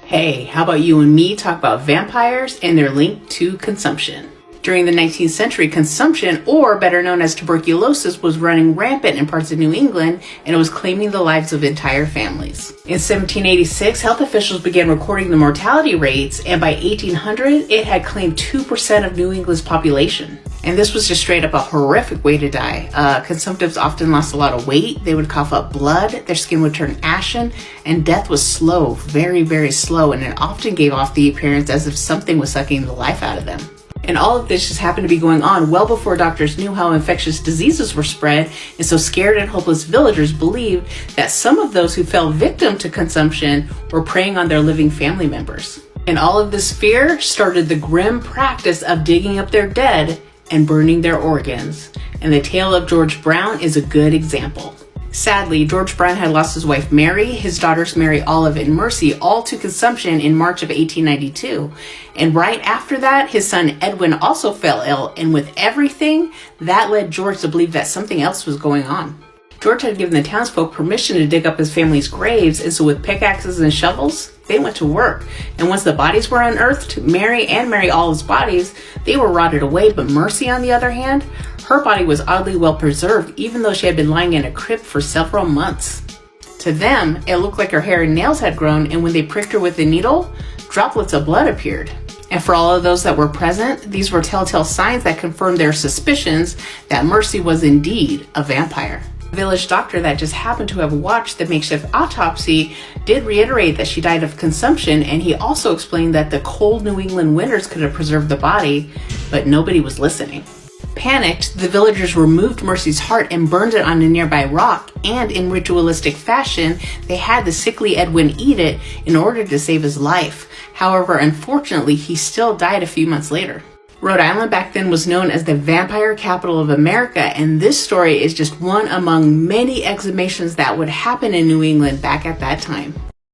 Hey, how about you and me talk about vampires and their link to consumption? During the 19th century, consumption, or better known as tuberculosis, was running rampant in parts of New England, and it was claiming the lives of entire families. In 1786, health officials began recording the mortality rates, and by 1800, it had claimed 2% of New England's population. And this was just straight up a horrific way to die. Consumptives often lost a lot of weight, they would cough up blood, their skin would turn ashen, and death was slow, very, very slow, and it often gave off the appearance as if something was sucking the life out of them. And all of this just happened to be going on well before doctors knew how infectious diseases were spread, and so scared and hopeless villagers believed that some of those who fell victim to consumption were preying on their living family members. And all of this fear started the grim practice of digging up their dead and burning their organs. And the tale of George Brown is a good example. Sadly, George Brown had lost his wife Mary, his daughters Mary Olive and Mercy, all to consumption in March of 1892. And right after that, his son Edwin also fell ill, and with everything, that led George to believe that something else was going on. George had given the townsfolk permission to dig up his family's graves, and so with pickaxes and shovels, they went to work. And once the bodies were unearthed, Mary and Mary Olive's bodies, they were rotted away, but Mercy, on the other hand, her body was oddly well preserved, even though she had been lying in a crypt for several months. To them, it looked like her hair and nails had grown, and when they pricked her with a needle, droplets of blood appeared. And for all of those that were present, these were telltale signs that confirmed their suspicions that Mercy was indeed a vampire. The village doctor that just happened to have watched the makeshift autopsy did reiterate that she died of consumption, and he also explained that the cold New England winters could have preserved the body, but nobody was listening. Panicked, the villagers removed Mercy's heart and burned it on a nearby rock, and in ritualistic fashion, they had the sickly Edwin eat it in order to save his life. However, unfortunately, he still died a few months later. Rhode Island back then was known as the vampire capital of America, and this story is just one among many exhumations that would happen in New England back at that time.